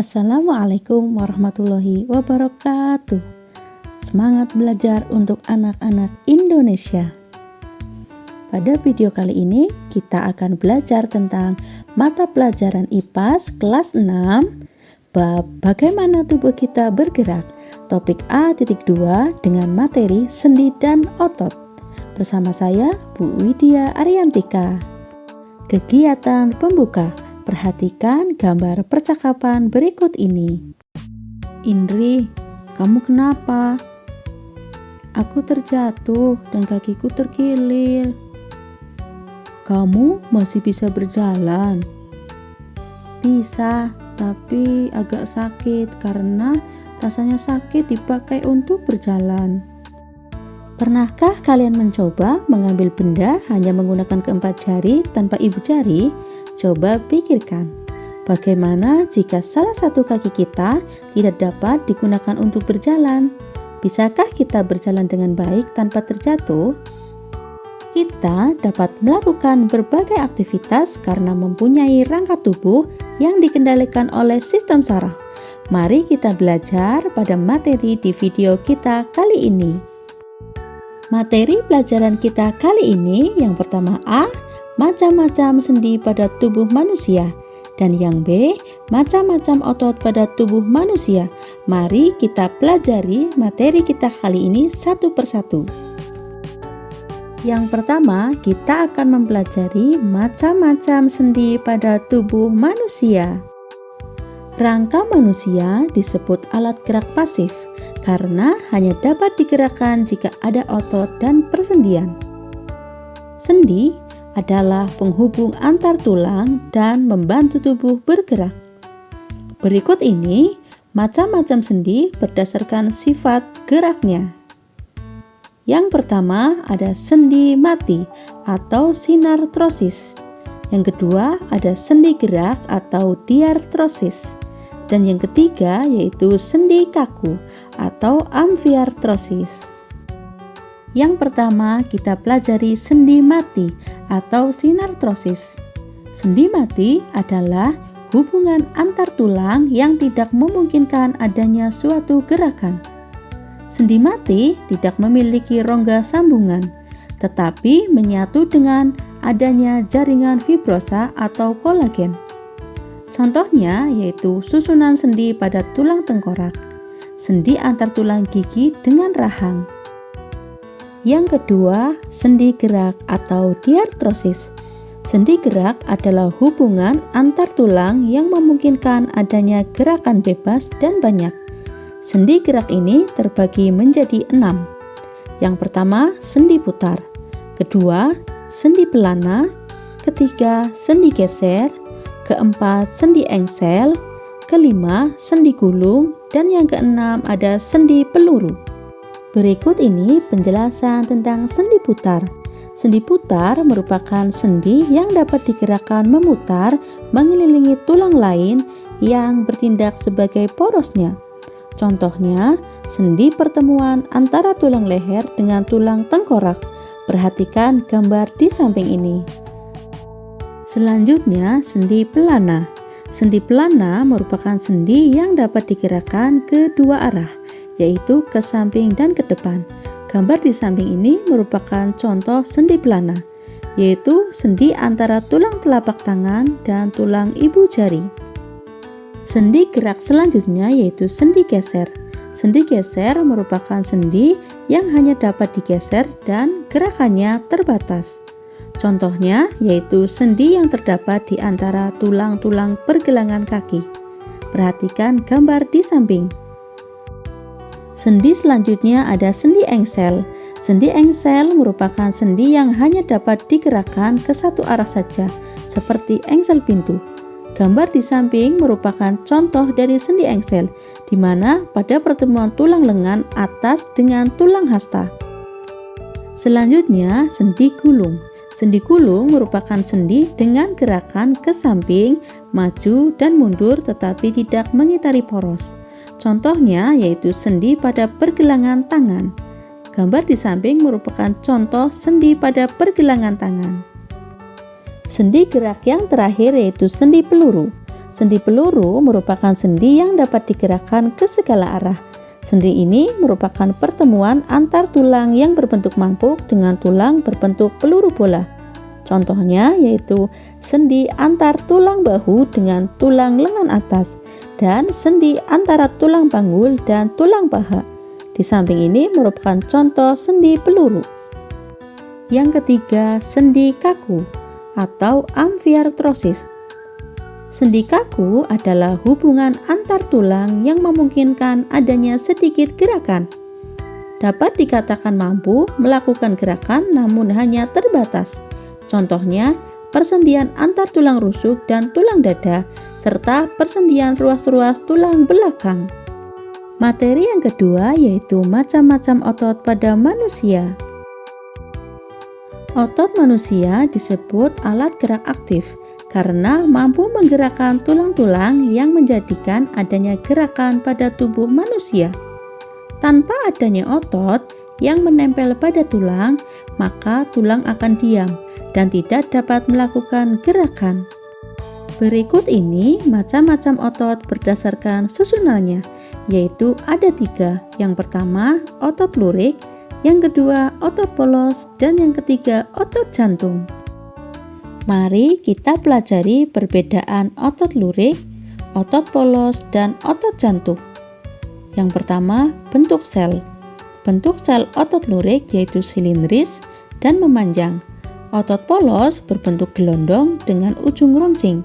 Assalamualaikum warahmatullahi wabarakatuh. Semangat belajar untuk anak-anak Indonesia. Pada video kali ini kita akan belajar tentang mata pelajaran IPAS kelas 6 bab bagaimana tubuh kita bergerak, topik A.2 dengan materi sendi dan otot. Bersama saya Bu Widya Ariantika. Kegiatan pembuka. Perhatikan gambar percakapan berikut ini. Indri, kamu kenapa? Aku terjatuh dan kakiku terkilir. Kamu masih bisa berjalan? Bisa, tapi agak sakit karena rasanya sakit dipakai untuk berjalan. Pernahkah kalian mencoba mengambil benda hanya menggunakan keempat jari tanpa ibu jari? Coba pikirkan, bagaimana jika salah satu kaki kita tidak dapat digunakan untuk berjalan? Bisakah kita berjalan dengan baik tanpa terjatuh? Kita dapat melakukan berbagai aktivitas karena mempunyai rangka tubuh yang dikendalikan oleh sistem saraf. Mari kita belajar pada materi di video kita kali ini. Materi pelajaran kita kali ini yang pertama A, macam-macam sendi pada tubuh manusia, dan yang B, macam-macam otot pada tubuh manusia. Mari kita pelajari materi kita kali ini satu persatu. Yang pertama, kita akan mempelajari macam-macam sendi pada tubuh manusia. Rangka manusia disebut alat gerak pasif karena hanya dapat digerakkan jika ada otot dan persendian. Sendi adalah penghubung antar tulang dan membantu tubuh bergerak. Berikut ini macam-macam sendi berdasarkan sifat geraknya. Yang pertama ada sendi mati atau sinartrosis. Yang kedua ada sendi gerak atau diartrosis. Dan yang ketiga yaitu sendi kaku atau amfiartrosis. Yang pertama kita pelajari sendi mati atau sinartrosis. Sendi mati adalah hubungan antar tulang yang tidak memungkinkan adanya suatu gerakan. Sendi mati tidak memiliki rongga sambungan, tetapi menyatu dengan adanya jaringan fibrosa atau kolagen. Contohnya yaitu susunan sendi pada tulang tengkorak, sendi antar tulang gigi dengan rahang. Yang kedua, sendi gerak atau diartrosis. Sendi gerak adalah hubungan antar tulang yang memungkinkan adanya gerakan bebas dan banyak. Sendi gerak ini terbagi menjadi 6. Yang pertama, sendi putar. Kedua, sendi pelana. Ketiga, sendi geser. Keempat, sendi engsel. Kelima, sendi gulung. Dan yang keenam ada sendi peluru. Berikut ini penjelasan tentang sendi putar. Sendi putar merupakan sendi yang dapat digerakkan memutar mengelilingi tulang lain yang bertindak sebagai porosnya. Contohnya, sendi pertemuan antara tulang leher dengan tulang tengkorak. Perhatikan gambar di samping ini. Selanjutnya, sendi pelana. Sendi pelana merupakan sendi yang dapat digerakkan ke dua arah, yaitu ke samping dan ke depan. Gambar di samping ini merupakan contoh sendi pelana, yaitu sendi antara tulang telapak tangan dan tulang ibu jari. Sendi gerak selanjutnya yaitu sendi geser. Sendi geser merupakan sendi yang hanya dapat digeser dan gerakannya terbatas. Contohnya yaitu sendi yang terdapat di antara tulang-tulang pergelangan kaki. Perhatikan gambar di samping. Sendi selanjutnya ada sendi engsel. Sendi engsel merupakan sendi yang hanya dapat digerakkan ke satu arah saja, seperti engsel pintu. Gambar di samping merupakan contoh dari sendi engsel, di mana pada pertemuan tulang lengan atas dengan tulang hasta. Selanjutnya, sendi gulung. Sendi gulung merupakan sendi dengan gerakan ke samping, maju, dan mundur tetapi tidak mengitari poros. Contohnya yaitu sendi pada pergelangan tangan. Gambar di samping merupakan contoh sendi pada pergelangan tangan. Sendi gerak yang terakhir yaitu sendi peluru. Sendi peluru merupakan sendi yang dapat digerakkan ke segala arah. Sendi ini merupakan pertemuan antar tulang yang berbentuk mangkuk dengan tulang berbentuk peluru bola. Contohnya yaitu sendi antar tulang bahu dengan tulang lengan atas dan sendi antara tulang panggul dan tulang paha. Di samping ini merupakan contoh sendi peluru. Yang ketiga, sendi kaku atau amfiartrosis. Sendi kaku adalah hubungan antar tulang yang memungkinkan adanya sedikit gerakan. Dapat dikatakan mampu melakukan gerakan namun hanya terbatas. Contohnya, persendian antar tulang rusuk dan tulang dada, serta persendian ruas-ruas tulang belakang. Materi yang kedua yaitu macam-macam otot pada manusia. Otot manusia disebut alat gerak aktif karena mampu menggerakkan tulang-tulang yang menjadikan adanya gerakan pada tubuh manusia. Tanpa adanya otot yang menempel pada tulang, maka tulang akan diam dan tidak dapat melakukan gerakan. Berikut ini macam-macam otot berdasarkan susunannya, yaitu ada 3. Yang pertama, otot lurik, yang kedua, otot polos, dan yang ketiga, otot jantung. Mari kita pelajari perbedaan otot lurik, otot polos, dan otot jantung. Yang pertama, bentuk sel. Bentuk sel otot lurik yaitu silindris dan memanjang. Otot polos berbentuk gelondong dengan ujung runcing.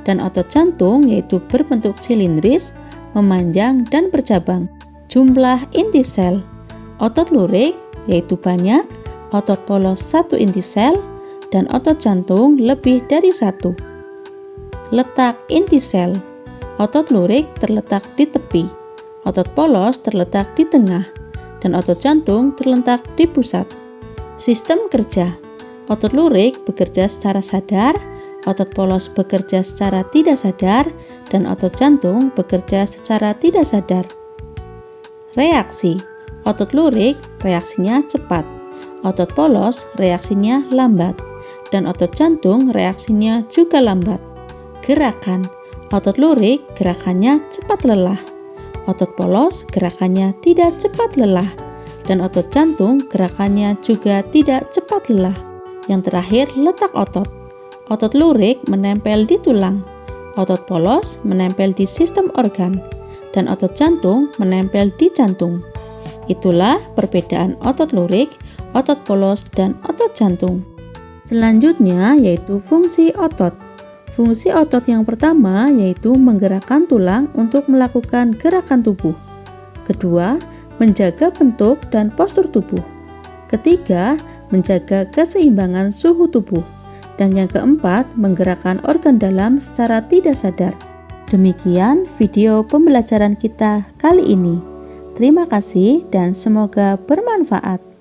Dan otot jantung yaitu berbentuk silindris, memanjang, dan bercabang. Jumlah inti sel. Otot lurik yaitu banyak, otot polos 1 inti sel, dan otot jantung lebih dari 1. Letak inti sel. Otot lurik terletak di tepi, otot polos terletak di tengah, dan otot jantung terletak di pusat. Sistem kerja. Otot lurik bekerja secara sadar, otot polos bekerja secara tidak sadar, dan otot jantung bekerja secara tidak sadar. Reaksi. Otot lurik reaksinya cepat, otot polos reaksinya lambat, dan otot jantung reaksinya juga lambat. Gerakan. Otot lurik gerakannya cepat lelah, otot polos gerakannya tidak cepat lelah, dan otot jantung gerakannya juga tidak cepat lelah. Yang terakhir, letak otot. Otot lurik menempel di tulang, otot polos menempel di sistem organ, dan otot jantung menempel di jantung. Itulah perbedaan otot lurik, otot polos, dan otot jantung. Selanjutnya yaitu fungsi otot. Fungsi otot yang pertama yaitu menggerakkan tulang untuk melakukan gerakan tubuh. Kedua, menjaga bentuk dan postur tubuh. Ketiga, menjaga keseimbangan suhu tubuh. Dan yang keempat, menggerakkan organ dalam secara tidak sadar. Demikian video pembelajaran kita kali ini. Terima kasih dan semoga bermanfaat.